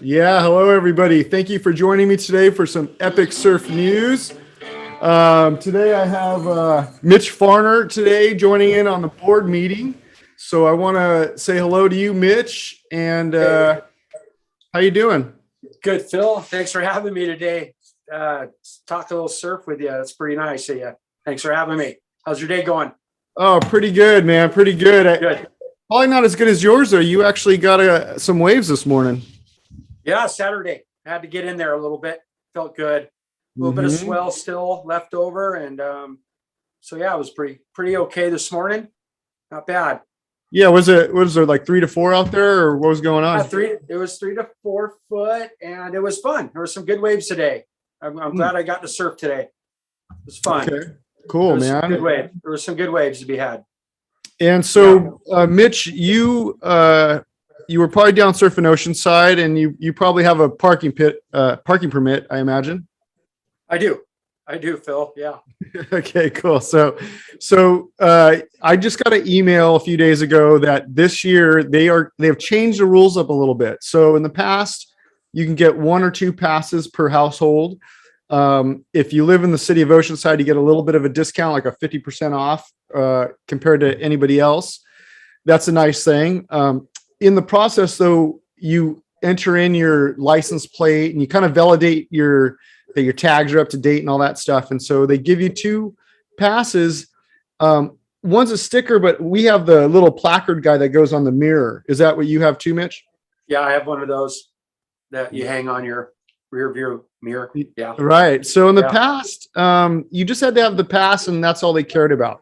Yeah, hello everybody. Thank you for joining me today for some epic surf news. Today I have Mitch Farner today joining in on the board meeting. So I want to say hello to you, Mitch, and how you doing? Good, Phil. Thanks for having me today. Talk a little surf with you. That's pretty nice of you. Thanks for having me. How's your day going? Oh, pretty good, man. Pretty good. Good. Probably not as good as yours, though. You actually got some waves this morning. Yeah, Saturday. I had to get in there a little bit. Felt good. A little bit of swell still left over, and so yeah, it was pretty okay this morning. Not bad. Yeah, was there like 3 to 4 out there, or what was going on? It was 3 to 4 foot, and it was fun. There were some good waves today. I'm glad I got to surf today. It was fun. Okay, cool, man. Good wave. There were some good waves to be had. And so, Mitch, you were probably down surfing Oceanside, and you probably have a parking permit, I imagine. I do, Phil. Yeah. Okay, cool. So I just got an email a few days ago that this year they have changed the rules up a little bit. So in the past, you can get 1 or 2 passes per household. If you live in the city of Oceanside, you get a little bit of a discount, like a 50% off compared to anybody else. That's a nice thing. In the process, though, you enter in your license plate and you kind of validate that your tags are up to date and all that stuff. And so they give you 2 passes. One's a sticker, but we have the little placard guy that goes on the mirror. Is that what you have too, Mitch? Yeah, I have one of those that you hang on your rear view mirror. Yeah. Right. So in the past, you just had to have the pass and that's all they cared about.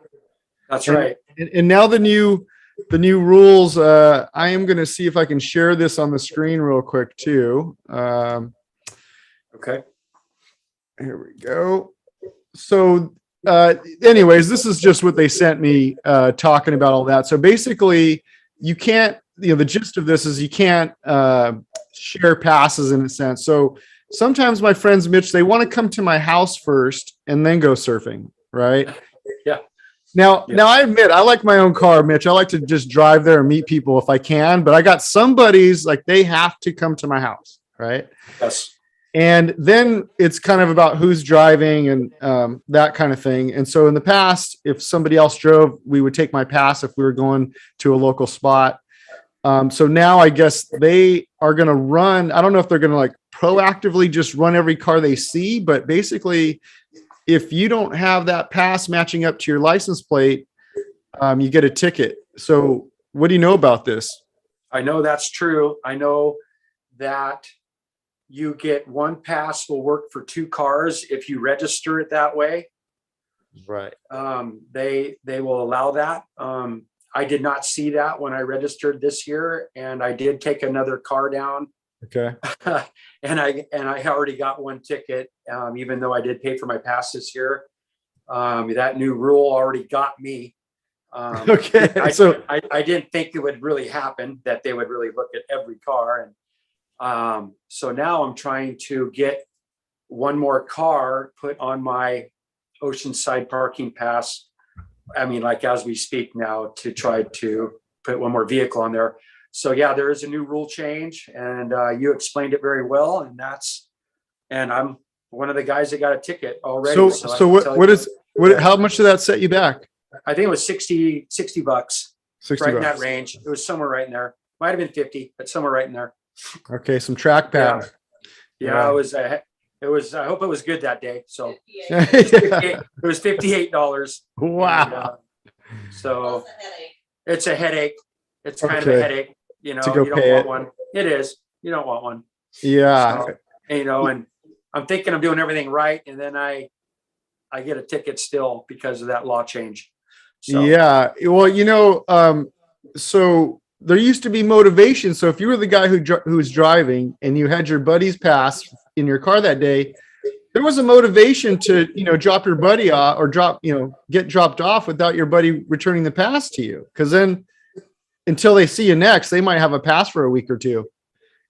That's right. And now the new rules, I am going to see if I can share this on the screen real quick too. Okay. Here we go. So anyways, this is just what they sent me talking about all that. So basically you can't, the gist of this is you can't share passes in a sense. So sometimes my friends, Mitch, they want to come to my house first and then go surfing, right? Yeah. Now I admit I like my own car, Mitch. I like to just drive there and meet people if I can, but I got some buddies like they have to come to my house, right? Yes. And then it's kind of about who's driving and that kind of thing. And so in the past, if somebody else drove, we would take my pass if we were going to a local spot. So now I guess they are going to run. I don't know if they're going to like proactively just run every car they see, but basically if you don't have that pass matching up to your license plate, you get a ticket. So what do you know about this? I know that's true. I know that you get 1 pass will work for 2 cars if you register it that way. Right. They will allow that. I did not see that when I registered this year, and I did take another car down. Okay. and I already got 1 ticket, even though I did pay for my pass this year. That new rule already got me. Okay. I didn't think it would really happen, that they would really look at every car. And so now I'm trying to get 1 more car put on my Oceanside parking pass. I mean, like as we speak now, to try to put 1 more vehicle on there. So yeah, there is a new rule change, and you explained it very well. And I'm one of the guys that got a ticket already. So how much did that set you back? I think it was $60. 60 right bucks. in that range. It was somewhere right in there. Might have been 50, but somewhere right in there. Okay, some track pad. Yeah. It was. I hope it was good that day. So it was $58. Wow. And, so it's a headache. It's kind of a headache. You don't want one. It is. You don't want one. Yeah. So, and I'm thinking I'm doing everything right, and then I get a ticket still because of that law change. So. Yeah. Well, so there used to be motivation. So if you were the guy who was driving and you had your buddy's pass in your car that day, there was a motivation to, drop your buddy off or get dropped off without your buddy returning the pass to you. Because then until they see you next, they might have a pass for a week or 2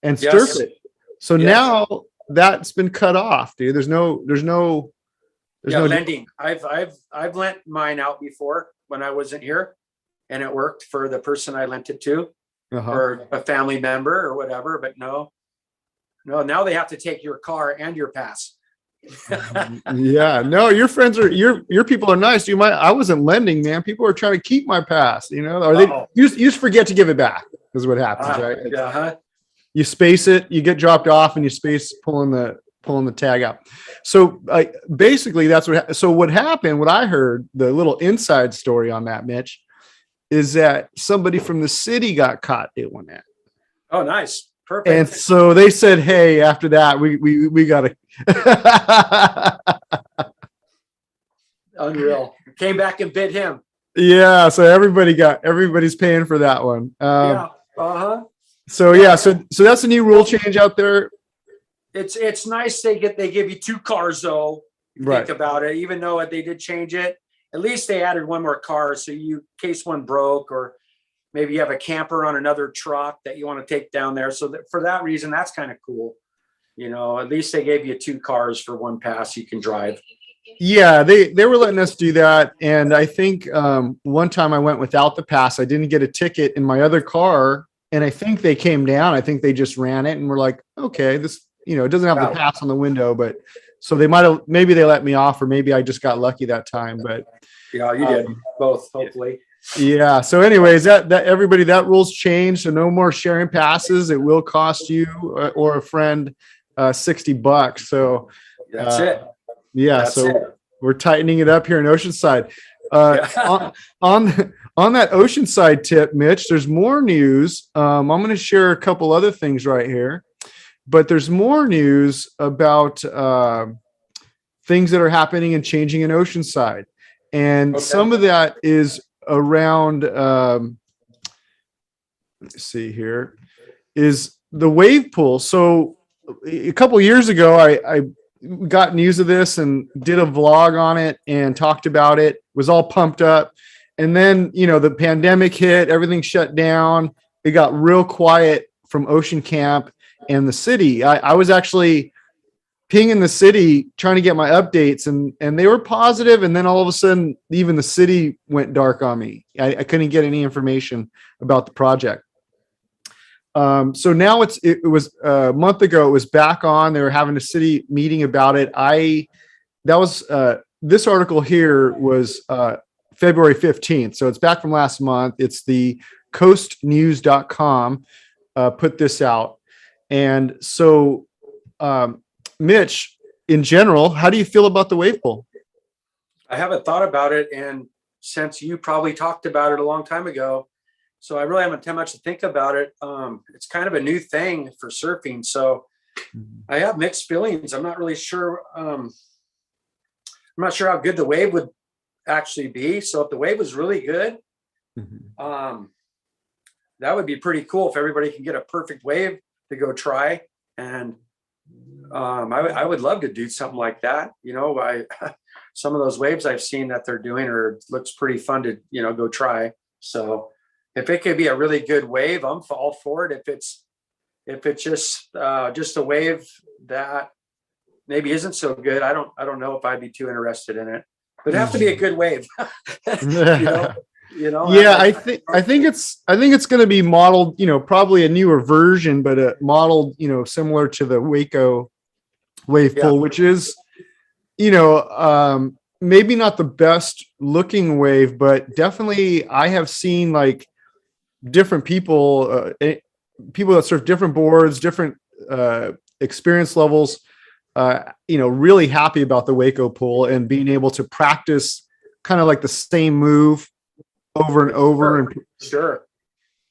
and surf it. So now that's been cut off, dude. There's no lending. I've lent mine out before when I wasn't here, and it worked for the person I lent it to, or a family member or whatever. But no, No, now they have to take your car and your pass. Yeah, no, your friends are your people are nice. I wasn't lending, man. People are trying to keep my pass, or you just forget to give it back is what happens, right? Uh-huh. You space it, you get dropped off, and you space pulling the tag out. So basically that's what happened. What I heard, the little inside story on that, Mitch, is that somebody from the city got caught doing that. Oh, nice. Perfect. And so they said, hey, after that, we got to. Unreal. Came back and bit him. Yeah. So everybody's paying for that one. Yeah. Uh-huh. So yeah. So that's a new rule change out there. It's nice they give you 2 cars though. Right. Think about it. Even though they did change it, at least they added one more car. So in case one broke, or maybe you have a camper on another truck that you want to take down there. So for that reason, that's kind of cool. At least they gave you 2 cars for one pass you can drive. Yeah, they were letting us do that. And I think one time I went without the pass. I didn't get a ticket in my other car. And I think they came down. I think they just ran it and were like, okay, this, it doesn't have the pass on the window, but so maybe they let me off, or maybe I just got lucky that time. But yeah, you did both, hopefully. Yeah. So anyways, that everybody, that rule's changed. So no more sharing passes. It will cost you or a friend $60. So that's it. Yeah. That's so it. we're tightening it up here in Oceanside. On that Oceanside tip, Mitch, there's more news. I'm going to share a couple other things right here, but there's more news about things that are happening and changing in Oceanside. And some of that is around, let's see here, is the wave pool. So a couple years ago, I got news of this and did a vlog on it and talked about it, was all pumped up. And then, the pandemic hit, everything shut down. It got real quiet from Ocean Camp and the city. I was actually pinging the city trying to get my updates, and they were positive. And then all of a sudden, even the city went dark on me. I couldn't get any information about the project. So now it was a month ago, it was back on. They were having a city meeting about it. This article here was February 15th. So it's back from last month. It's the coastnews.com put this out. And so, Mitch, in general, how do you feel about the wave pool? I haven't thought about it. And since you probably talked about it a long time ago, so I really haven't had much to think about it. It's kind of a new thing for surfing. So I have mixed feelings. I'm not really sure. I'm not sure how good the wave would actually be. So if the wave was really good, that would be pretty cool if everybody can get a perfect wave to go try. And I would love to do something like that. Some of those waves I've seen that they're doing looks pretty fun to, go try. So if it could be a really good wave, I'm all for it. If it's just a wave that maybe isn't so good, I don't know if I'd be too interested in it. But it'd have to be a good wave. Yeah, I think it's going to be modeled, probably a newer version, but modeled, similar to the Waco wave pool, which is, maybe not the best looking wave, but definitely I have seen like different people that surf different boards, different experience levels, really happy about the Waco pool and being able to practice kind of like the same move over and over. Sure.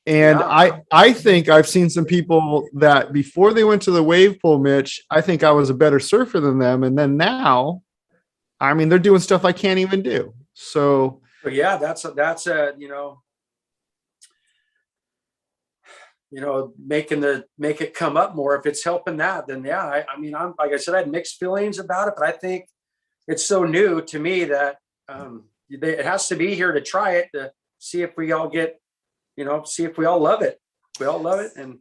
And I think I've seen some people that before they went to the wave pool, Mitch, I think I was a better surfer than them. And then now, they're doing stuff I can't even do. So yeah, that's make it come up more. If it's helping that, then yeah, I'm like I said, I had mixed feelings about it, but I think it's so new to me that it has to be here to try it, to see if we all see if we all love it. We all love it. And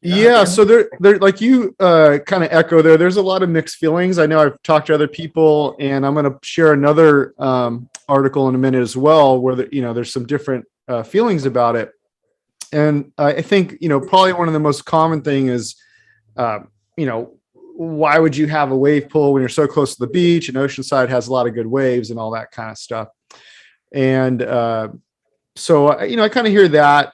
yeah, so they're like you kind of echo there. There's a lot of mixed feelings. I know I've talked to other people, and I'm going to share another article in a minute as well, where there's some different feelings about it. And I think, probably one of the most common thing is you know, why would you have a wave pool when you're so close to the beach, and Oceanside has a lot of good waves and all that kind of stuff. And so, you know, I kind of hear that.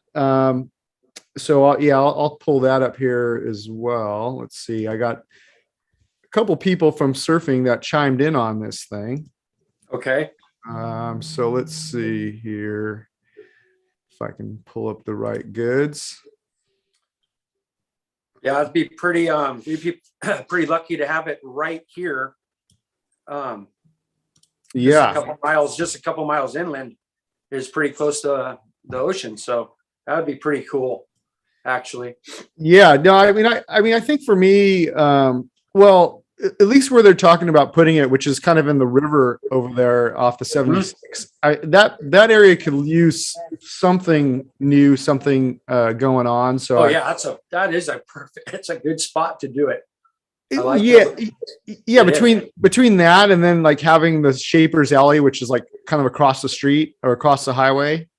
So I'll pull that up here as well. Let's see. I got a couple people from surfing that chimed in on this thing. Okay. So let's see here if I can pull up the right goods. Yeah, it'd be pretty, we'd be pretty lucky to have it right here. Yeah. Just a couple miles inland is pretty close to the ocean. So that would be pretty cool, actually. Yeah, no, I mean, I think for me, well, at least where they're talking about putting it, which is kind of in the river over there off the 76, that area could use something new, something going on. So that is a perfect, it's a good spot to do it. Between that and then like having the Shaper's Alley, which is like kind of across the street or across the highway.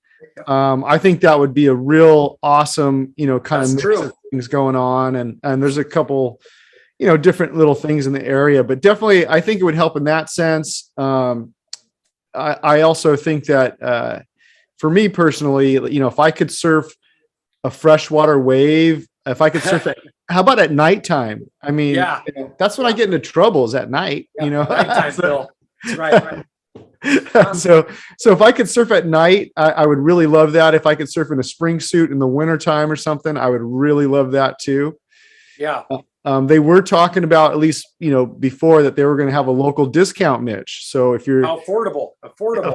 I think that would be a real awesome, you know, kind of mix of things going on. And there's a couple, you know, different little things in the area, but definitely I think it would help in that sense. I also think that for me personally, you know, if I could surf a freshwater wave, if I could surf it, how about at nighttime? I mean, you know, that's when I get into trouble is at night, you know. Nighttime, Phil. That's right. So if I could surf at night, I would really love that. If I could surf in a spring suit in the wintertime or something, I would really love that too. Yeah. They were talking about, at least, you know, before, that they were going to have a local discount, Mitch. So if you're affordable,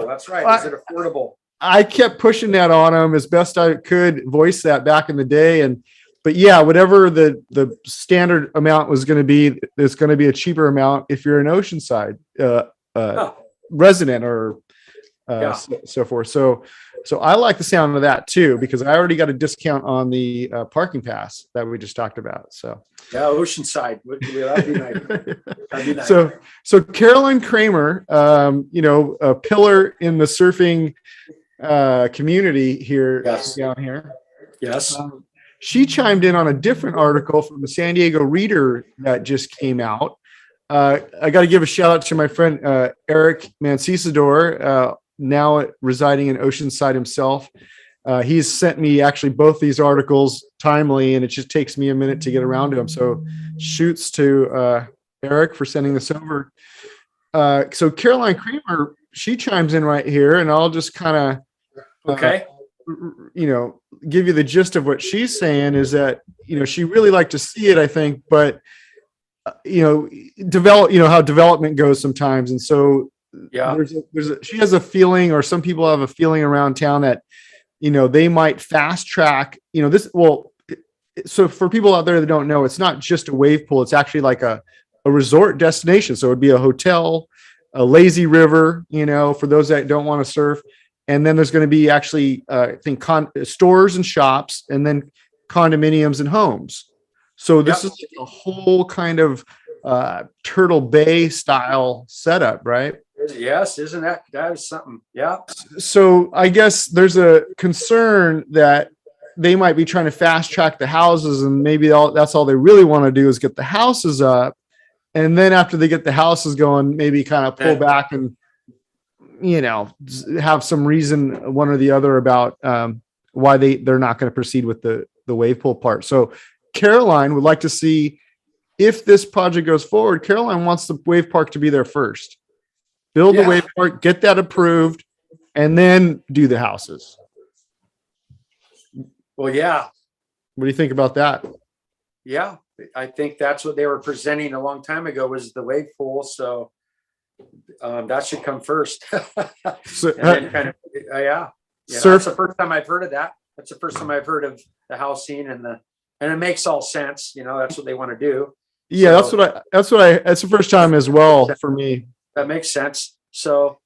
that's right. Is it affordable? I kept pushing that on them as best I could, voice that back in the day. But yeah, whatever the standard amount was going to be, it's going to be a cheaper amount if you're an Oceanside resident or so forth. So I like the sound of that too, because I already got a discount on the parking pass that we just talked about. So yeah, Oceanside, that'd be nice. That'd be nice. So Carolyn Krammer, you know, a pillar in the surfing community here down here. Yes. She chimed in on a different article from the San Diego Reader that just came out. I got to give a shout out to my friend Eric Mancisador, now residing in Oceanside himself. He's sent me actually both these articles timely, and it just takes me a minute to get around to them. So shoots to Eric for sending this over. So Caroline Krammer, she chimes in right here, and I'll just kind of you know, give you the gist of what she's saying is that, you know, she really liked to see it, I think, but you know, how development goes sometimes. And so she has a feeling, or some people have a feeling around town that, you know, they might fast track, you know, this. Well, so for people out there that don't know, it's not just a wave pool. It's actually like a resort destination. So it'd be a hotel, a lazy river, you know, for those that don't want to surf. And then there's going to be actually, I think, stores and shops, and then condominiums and homes. So this is a whole kind of Turtle Bay style setup, right? Yes, isn't that is something? Yeah. So I guess there's a concern that they might be trying to fast track the houses, and maybe that's all they really want to do is get the houses up, and then after they get the houses going, maybe kind of pull back and, you know, have some reason, one or the other, about why they're not going to proceed with the wave pool part. So Caroline would like to see, if this project goes forward, Caroline wants the wave park to be there first. Build the wave park, get that approved, and then do the houses. Well, yeah. What do you think about that? Yeah, I think that's what they were presenting a long time ago, was the wave pool. So that should come first. So, that's the first time I've heard of that. That's the first time I've heard of the housing, and it makes all sense. You know, that's what they want to do. Yeah, so, that's the first time as well for me. That makes sense. So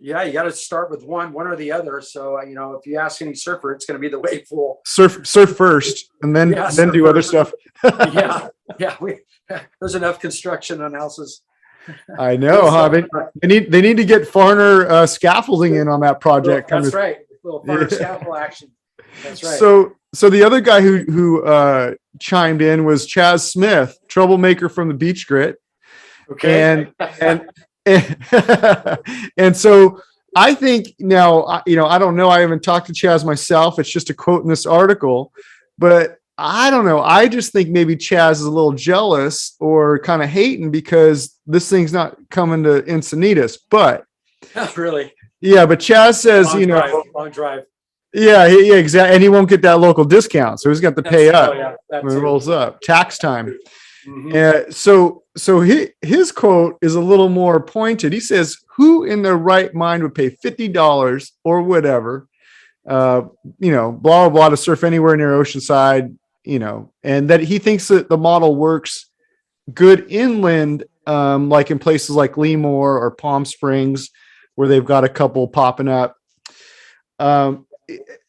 yeah, you got to start with one or the other. So, you know, if you ask any surfer, it's going to be the wave pool. Surf first, and then do other stuff. There's enough construction on houses. I know, huh? They need to get Farner scaffolding in on that project. That's right. A little Farner scaffold action. That's right. So the other guy who chimed in was Chaz Smith, troublemaker from the BeachGrit. Okay. And so I think now, I don't know. I haven't talked to Chaz myself. It's just a quote in this article, but I don't know. I just think maybe Chaz is a little jealous or kind of hating because this thing's not coming to Encinitas. But Really? yeah, but Chaz says, long drive. yeah, exactly. And he won't get that local discount. So he's got to pay up when it too. rolls up. Tax time. Mhm. So his quote is a little more pointed. He says, "Who in their right mind would pay $50 or whatever, blah blah blah, to surf anywhere near Oceanside?" And that he thinks that the model works good inland, like in places like Lemoore or Palm Springs, where they've got a couple popping up.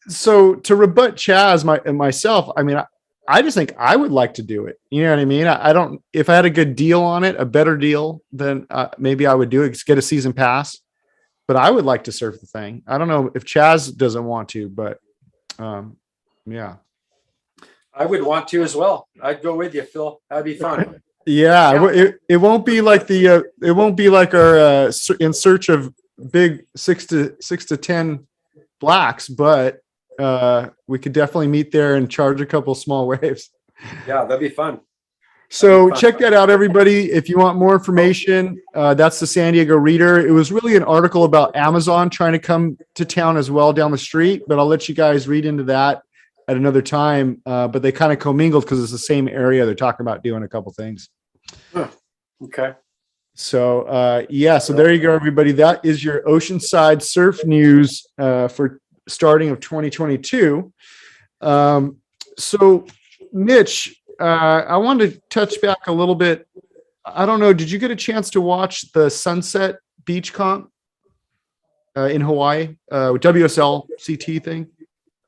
So to rebut Chaz myself, I mean, I just think I would like to do it. You know what I mean? I don't, if I had a good deal on it, a better deal, then maybe I would do it, get a season pass, but I would like to surf the thing. I don't know if Chaz doesn't want to, but yeah. I would want to as well. I'd go with you, Phil. That'd be fun. Yeah. It won't be like it won't be like our In Search of big 6 to 10 blacks, but we could definitely meet there and charge a couple small waves. Yeah, that'd be fun. So check that out, everybody. If you want more information, that's the San Diego Reader. It was really an article about Amazon trying to come to town as well down the street, but I'll let you guys read into that at another time. But they kind of commingled because it's the same area. They're talking about doing a couple things. Huh. Okay. So so there you go, everybody. That is your Oceanside surf news for starting of 2022. So Mitch, I wanted to touch back a little bit. I don't know, did you get a chance to watch the Sunset Beach Comp in Hawaii, WSL CT thing?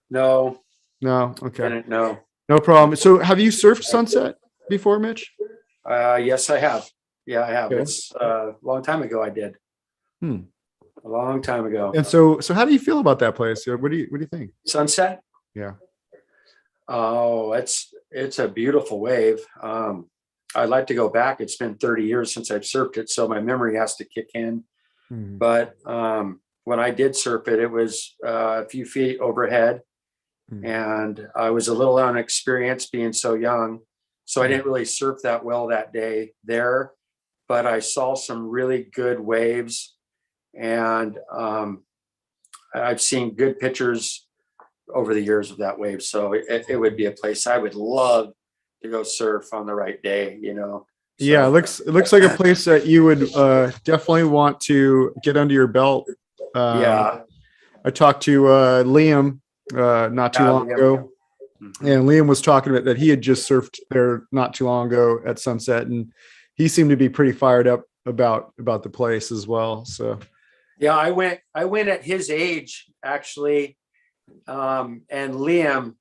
No. Okay, No. no problem. So have you surfed Sunset before, Mitch? Yes, I have. Yeah, I have. Okay. It's a long time ago. I did. A long time ago. And so how do you feel about that place? What do you think? Sunset. Yeah. Oh, it's a beautiful wave. I'd like to go back. It's been 30 years since I've surfed it, so my memory has to kick in. But when I did surf it, it was a few feet overhead, and I was a little unexperienced being so young, so I didn't really surf that well that day there. But I saw some really good waves, and I've seen good pictures over the years of that wave. So it would be a place I would love to go surf on the right day, So, yeah, it looks like a place that you would definitely want to get under your belt. Yeah. I talked to Liam not too long ago, and Liam was talking about that he had just surfed there not too long ago at Sunset, and he seemed to be pretty fired up about the place as well. So Yeah, I went at his age actually, and Liam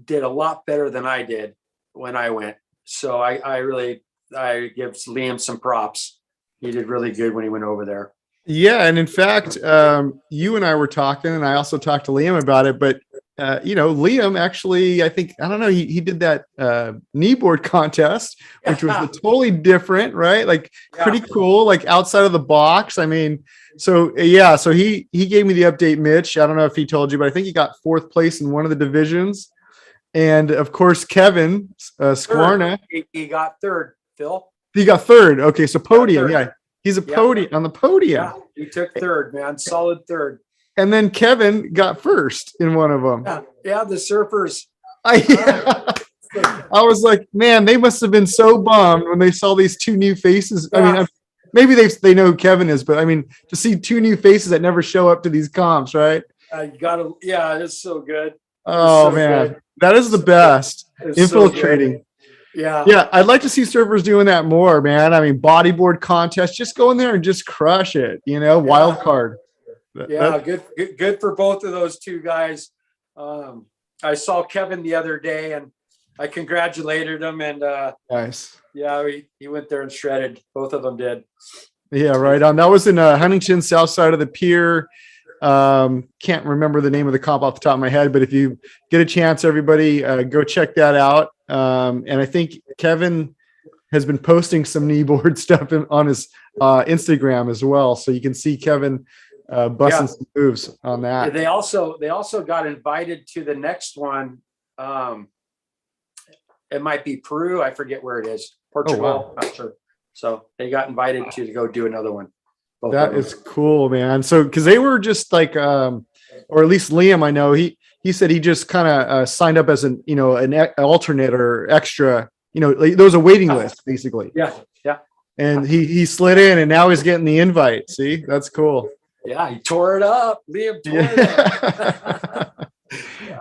did a lot better than I did when I went. So I give Liam some props. He did really good when he went over there. yeah, and in fact, you and I were talking, and I also talked to Liam about it. But Liam actually, I don't know, he did that kneeboard contest, which was totally different, right? Like pretty cool, like outside of the box. I mean, so he gave me the update, Mitch. I don't know if he told you, but I think he got 4th place in one of the divisions. And of course, Kevin Skwarna, he got 3rd, Phil. He got 3rd. Okay, so podium, yeah. He's a podium on the podium. Yeah, he took 3rd, man. Solid 3rd. And then Kevin got 1st in one of them. Yeah, the surfers. I was like, man, they must have been so bummed when they saw these 2 new faces. I mean, maybe they know who Kevin is, but I mean, to see 2 new faces that never show up to these comps, right? It's so good. Oh, man. Good. That is the best. It's infiltrating. So yeah. I'd like to see surfers doing that more, man. I mean, bodyboard contest, just go in there and just crush it, wild card. Good for both of those 2 guys. I saw Kevin the other day and I congratulated him, and nice. Yeah, he went there and shredded. Both of them did. Yeah, right on. That was in Huntington, south side of the pier. Can't remember the name of the comp off the top of my head, but if you get a chance, everybody go check that out. And I think Kevin has been posting some kneeboard stuff on his Instagram as well. So you can see Kevin busting some moves on that. They also got invited to the next one. It might be Peru. I forget where it is. Portugal. Not sure. So they got invited to go do another one. That is cool, man. So, cause they were just like, or at least Liam, I know he said he just kind of signed up as an alternate or extra, like, there was a waiting list basically. Yeah. Yeah. And he slid in and now he's getting the invite. See, that's cool. Yeah. He tore it up. Liam tore it up.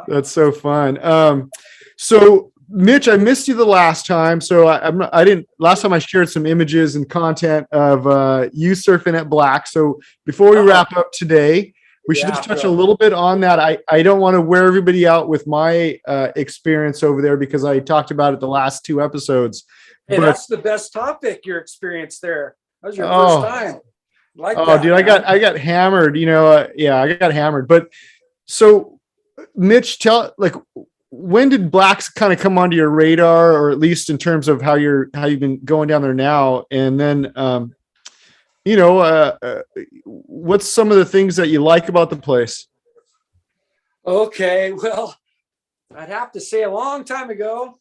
That's so fun. So Mitch, I missed you the last time. So I didn't, last time I shared some images and content of you surfing at Black. So before we wrap up today, we should just touch a little bit on that. I don't want to wear everybody out with my experience over there because I talked about it the last 2 episodes. Hey, that's the best topic, your experience there. That was your first time. That, dude, man. I got hammered, I got hammered. But so Mitch, when did Blacks kind of come onto your radar, or at least in terms of how you've been going down there now? And then, what's some of the things that you like about the place? Okay. Well, I'd have to say a long time ago,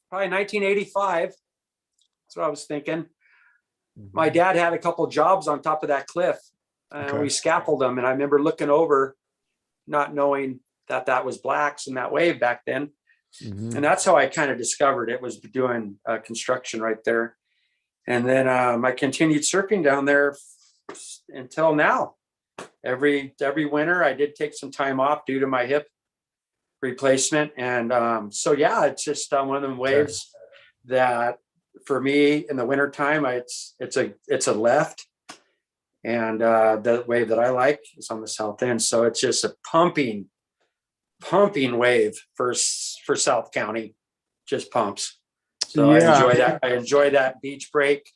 probably 1985. That's what I was thinking. My dad had a couple jobs on top of that cliff and we scaffolded them. And I remember looking over, not knowing that was Blacks and that wave back then. Mm-hmm. And that's how I kind of discovered it, was doing construction right there. And then I continued surfing down there until now. Every winter I did take some time off due to my hip replacement. And it's just one of them waves that for me in the wintertime, it's a left. And the wave that I like is on the south end. So it's just a pumping wave for South County, just pumps. So I enjoy that beach break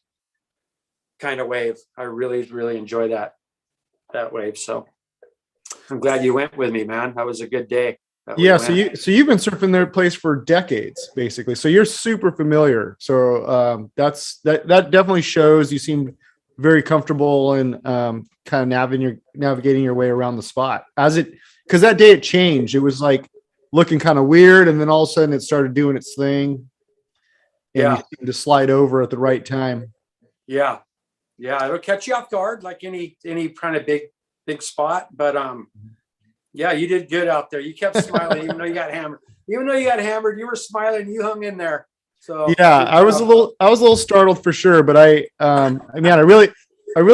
kind of wave. I really, really enjoy that wave. So I'm glad you went with me, man. That was a good day. Yeah. So you've been surfing their place for decades, basically. So you're super familiar. So that definitely shows. You seem very comfortable and kind of navigating your way around the spot because that day it changed. It was like looking kind of weird, and then all of a sudden it started doing its thing. And you seemed to slide over at the right time. Yeah, it'll catch you off guard like any kind of big spot. But you did good out there. You kept smiling even though you got hammered. Even though you got hammered, you were smiling. You hung in there. So I was a little startled for sure. But I really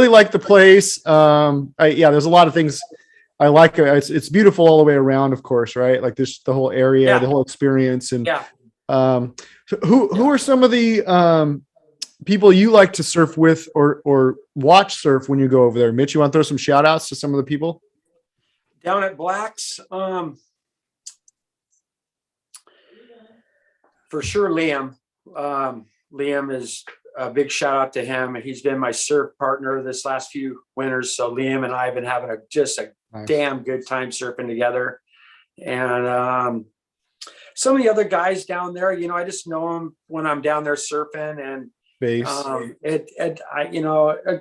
like the place. There's a lot of things I like. It's beautiful all the way around, of course, right? Like this, the whole area, the whole experience, and who are some of the people you like to surf with or watch surf when you go over there? Mitch, you want to throw some shout outs to some of the people down at Blacks? For sure, Liam. Liam is a big shout out to him. He's been my surf partner this last few winters. So Liam and I have been having a damn good time surfing together. And some of the other guys down there, I just know them when I'm down there surfing, and I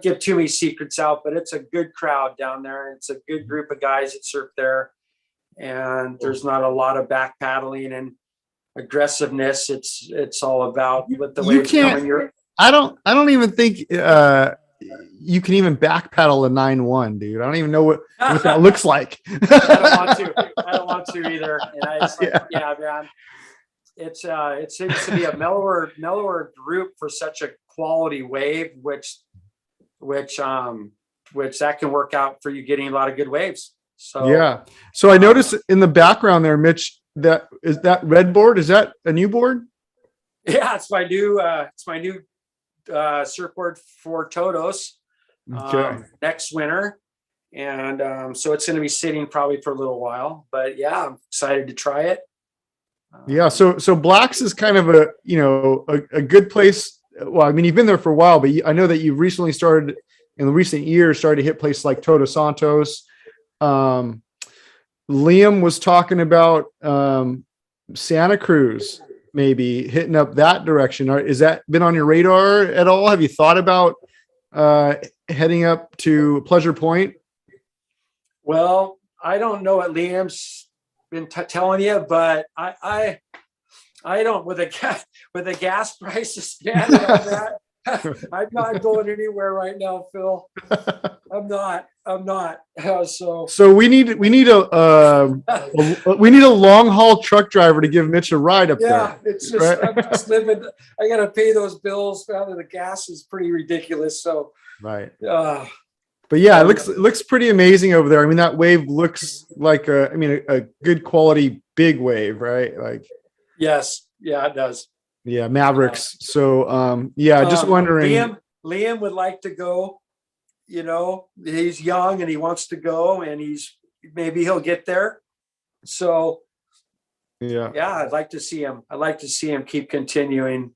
give too many secrets out, but it's a good crowd down there. It's a good group of guys that surf there, and there's not a lot of back paddling and aggressiveness. It's all about what the waves coming. I don't even think you can even back paddle a 9-1, dude. I don't even know what that looks like. I don't want to either. And man, it seems to be a mellower group for such a quality wave, which that can work out for you getting a lot of good waves. So So I noticed in the background there, Mitch, that red board. Is that a new board? Yeah, it's my new surfboard for Todos next winter. And so it's going to be sitting probably for a little while, but I'm excited to try it. So Blacks is kind of a good place. Well, I mean, you've been there for a while, but I know that you've recently started in the recent years to hit places like Todos Santos. Liam was talking about Santa Cruz, maybe hitting up that direction. Is that been on your radar at all? Have you thought about heading up to Pleasure Point? Well, I don't know what Liam's been telling you, but I don't, with the gas prices, man, and all that, I'm not going anywhere right now, Phil. I'm not. So we need a long haul truck driver to give Mitch a ride up there. Yeah, it's just, right? I'm just living. I got to pay those bills. Now the gas is pretty ridiculous. So, Right. But yeah, it looks pretty amazing over there. I mean, that wave looks like a good quality big wave, right? Like, yes, yeah, it does. Yeah, Mavericks. So, just wondering. Liam would like to go. You know, he's young and he wants to go, and maybe he'll get there. So, yeah, I'd like to see him. I'd like to see him keep continuing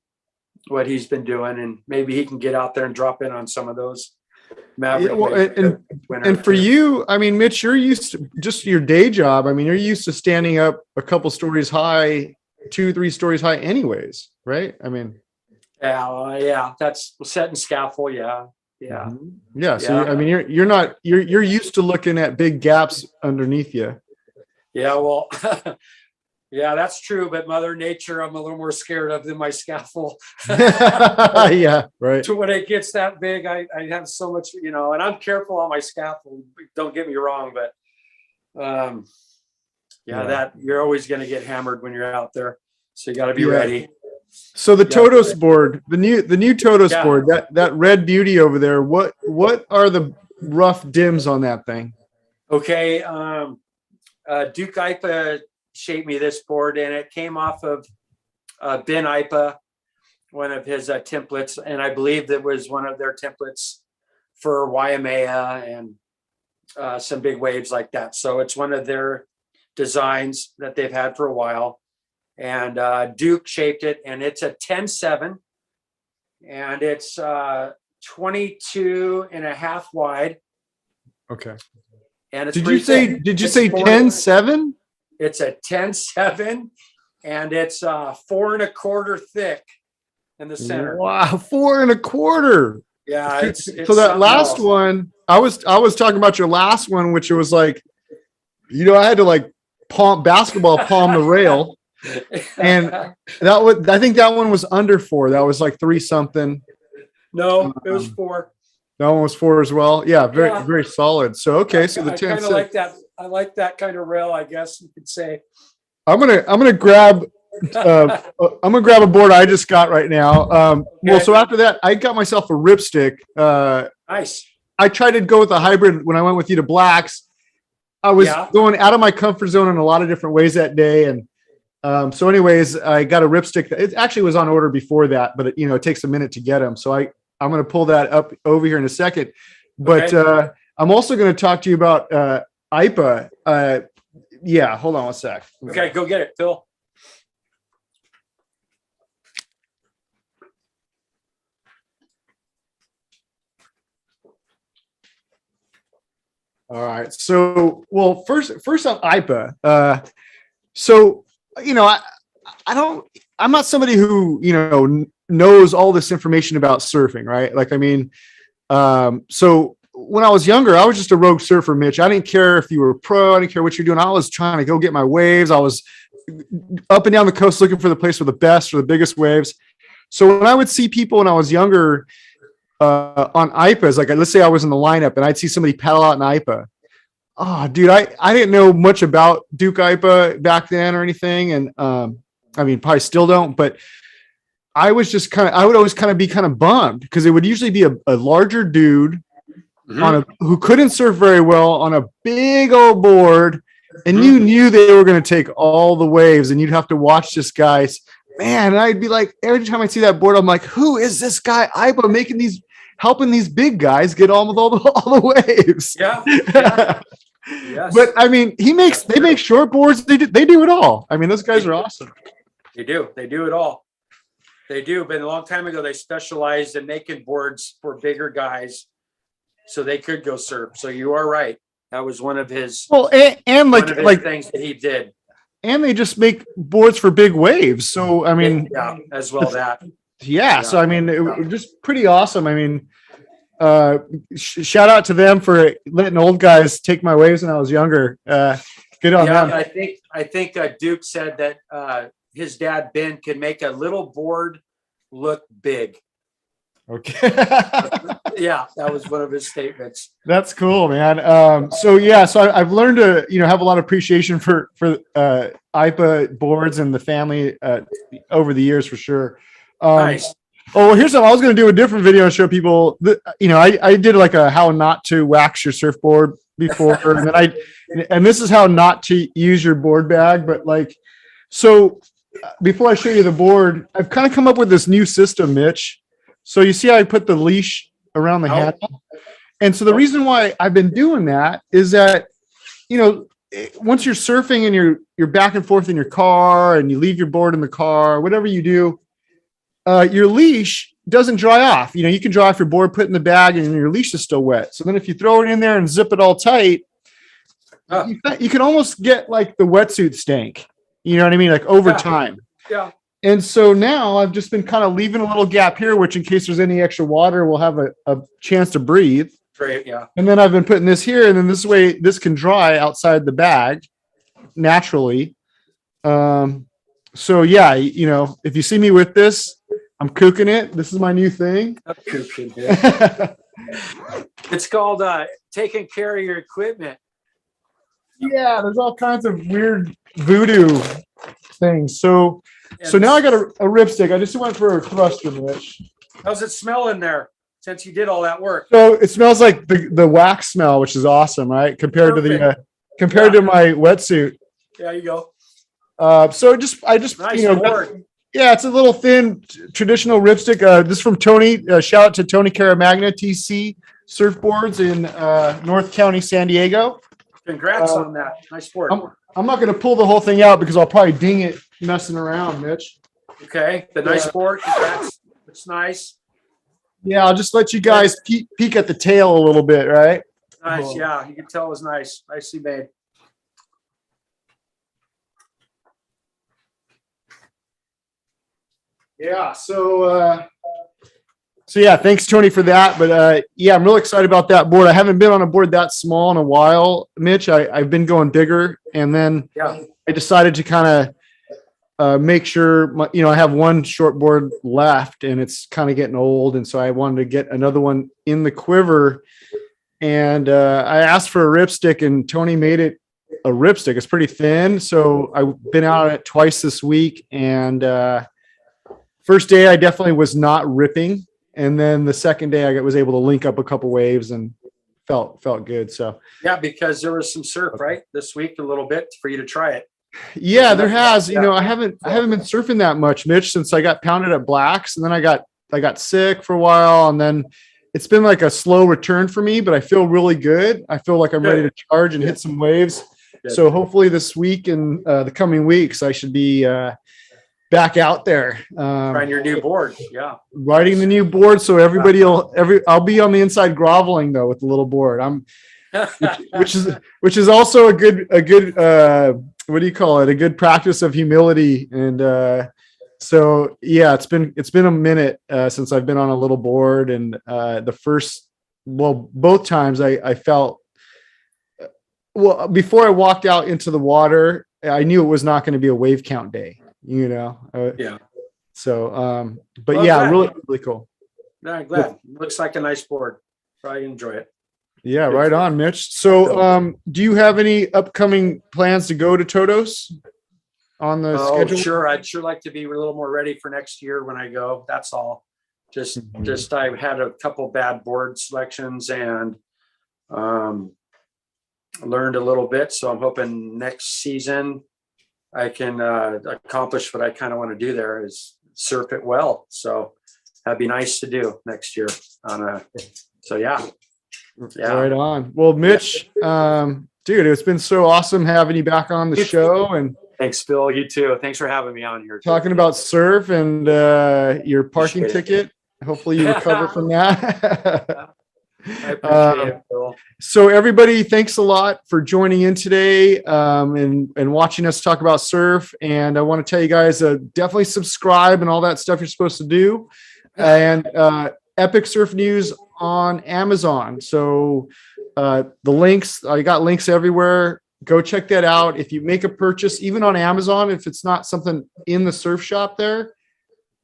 what he's been doing, and maybe he can get out there and drop in on some of those. And for you, I mean, Mitch, you're used to just your day job. I mean, you're used to standing up a couple stories high, 2-3 stories high anyways, right? I mean, yeah, that's setting scaffold. Yeah. So I mean, you're used to looking at big gaps underneath you. Yeah. Well, yeah, that's true. But Mother Nature, I'm a little more scared of than my scaffold. Yeah, right. To when it gets that big, I have so much, and I'm careful on my scaffold. Don't get me wrong, but that you're always going to get hammered when you're out there. So you got to be ready. So the Totos board, the new Totos board, that red beauty over there, what are the rough dims on that thing? Okay. Duke IPA shaped me this board, and it came off of Ben IPA, one of his templates. And I believe that was one of their templates for Waimea and some big waves like that. So it's one of their designs that they've had for a while. And Duke shaped it, and it's a 10-7, and it's 22 and a half wide. Okay. And it's did you say 10-7? It's a 10-7, and it's 4 1/4 thick in the center. Wow, 4 1/4. Yeah, it's so that last one, I was talking about your last one, which it was like, I had to like palm the rail. And I think that one was under 4. That was like 3 something. No, it was 4. That one was 4 as well. Yeah, very solid. So okay, so the 10. I kind of like that. I like that kind of rail, I guess you could say. I'm gonna grab a board I just got right now. Well, so after that, I got myself a ripstick. Nice. I tried to go with a hybrid when I went with you to Blacks. I was going out of my comfort zone in a lot of different ways that day, and so anyways, I got a ripstick. It actually was on order before that, but it takes a minute to get them. So I'm going to pull that up over here in a second. But I'm also going to talk to you about IPA. Hold on one sec. Okay, go get it, Phil. All right. So, well, first on IPA. I'm not somebody who, knows all this information about surfing, right? Like, I mean, so when I was younger, I was just a rogue surfer, Mitch. I didn't care if you were pro. I didn't care what you're doing. I was trying to go get my waves. I was up and down the coast looking for the place with the best or the biggest waves. So when I would see people when I was younger on IPAs, like let's say I was in the lineup and I'd see somebody paddle out an IPA. Oh, dude, I didn't know much about Duke IPA back then or anything. And probably still don't, but I was just I would always be bummed because it would usually be a larger dude who couldn't surf very well on a big old board. And you knew they were going to take all the waves and you'd have to watch this guy's man. And I'd be like, every time I see that board, I'm like, who is this guy IPA helping these big guys get on with all the waves? Yeah. Yes. But I mean, they make short boards. They do it all. I mean, those guys are awesome. They do it all. They do. But a long time ago, they specialized in making boards for bigger guys so they could go surf. So you are right. That was one of his, Well, and one of his like, things that he did. and they just make boards for big waves. So, I mean, Yeah, as well that. yeah. So, I mean, it was just pretty awesome. I mean, shout out to them for letting old guys take my waves when I was younger. Good on Yeah, them. I think Duke said that his dad Ben could make a little board look big. Okay. Yeah, that was one of his statements. That's cool, man. So yeah, so I've learned to, have a lot of appreciation for IPA boards and the family over the years for sure. Nice. Oh, well, here's something I was going to do a different video and show people that, I did like a how not to wax your surfboard before, and this is how not to use your board bag. But so before I show you the board, I've kind of come up with this new system, Mitch. So you see, I put the leash around the handle. And so the reason why I've been doing that is that, once you're surfing and you're back and forth in your car and you leave your board in the car, whatever you do, your leash doesn't dry off. You can dry off your board, put it in the bag, and your leash is still wet. So then if you throw it in there and zip it all tight, you can almost get like the wetsuit stank. You know what I mean? Like over time. Yeah. And so now I've just been kind of leaving a little gap here, which in case there's any extra water, we'll have a chance to breathe. Great. Yeah. And then I've been putting this here, and then this way this can dry outside the bag naturally. So yeah, if you see me with this, I'm cooking it. This is my new thing. It's called taking care of your equipment. Yeah, there's all kinds of weird voodoo things. So now I got a ripstick. I just went for a thruster, Mitch. How's it smell in there since you did all that work? So it smells like the wax smell, which is awesome, right? Compared to my wetsuit. There you go. So I just Nice board. Yeah, it's a little thin traditional ripstick. This is from Tony. Shout out to Tony Caramagna, TC Surfboards in North County, San Diego. Congrats on that. Nice board. I'm not going to pull the whole thing out because I'll probably ding it messing around, Mitch. Okay, the nice board. Congrats. It's nice. Yeah, I'll just let you guys peek at the tail a little bit, right? Nice. Yeah, you can tell it was nice. Nicely made. Yeah. So yeah, thanks Tony for that. But yeah, I'm real excited about that board. I haven't been on a board that small in a while, Mitch. I've been going bigger, and then I decided to kind of make sure I have one short board left, and it's kind of getting old, and so I wanted to get another one in the quiver. And I asked for a ripstick, and Tony made it a ripstick. It's pretty thin, so I've been out on it twice this week, and first day I definitely was not ripping, and then the second day I was able to link up a couple waves and felt good. So yeah, because there was some surf right this week, a little bit for you to try it. Yeah, there has. I haven't been surfing that much, Mitch, since I got pounded at Blacks, and then I got sick for a while, and then it's been like a slow return for me, but I feel really good. I feel like I'm ready to charge and hit some waves. Good. So hopefully this week and the coming weeks, I should be back out there. Trying your new board. Yeah. Riding the new board. So I'll be on the inside groveling though with the little board. Which is also a good what do you call it? A good practice of humility. And so yeah, it's been a minute since I've been on a little board, and both times I felt before I walked out into the water, I knew it was not going to be a wave count day, yeah. So but yeah, really, really cool. No, I'm glad. Looks like a nice board. Probably enjoy it. Yeah, right on, Mitch. So do you have any upcoming plans to go to Todos on the schedule? Sure. I'd sure like to be a little more ready for next year when I go. That's all. Just I've had a couple bad board selections and learned a little bit. So I'm hoping next season I can accomplish what I kind of want to do there, is surf it well. So that'd be nice to do next year. So yeah. Right on. Well, Mitch, dude, it's been so awesome having you back on the show. And thanks, Phil. You too. Thanks for having me on here. Talking about surf and your parking ticket. Hopefully you recover from that. I appreciate it, Phil. So everybody, thanks a lot for joining in today and watching us talk about surf. And I want to tell you guys, definitely subscribe and all that stuff you're supposed to do. And Epic Surf News on Amazon. So the links, I got links everywhere. Go check that out. If you make a purchase, even on Amazon, if it's not something in the surf shop there,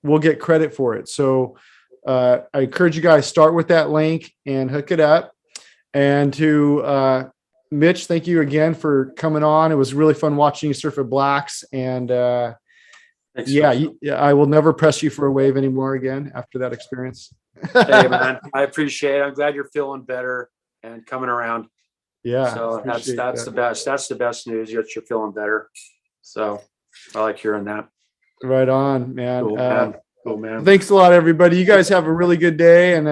we'll get credit for it. So I encourage you guys, start with that link and hook it up. And to Mitch, thank you again for coming on. It was really fun watching you surf at Blacks. And Thanks, yeah, Phil. I will never press you for a wave anymore again after that experience. Hey, man, I appreciate it. I'm glad you're feeling better and coming around. Yeah. So that's appreciate the that. best. That's the best news. That you're feeling better. So I like hearing that. Right on, man. Cool, man. Cool, man. Thanks a lot, everybody. You guys have a really good day, and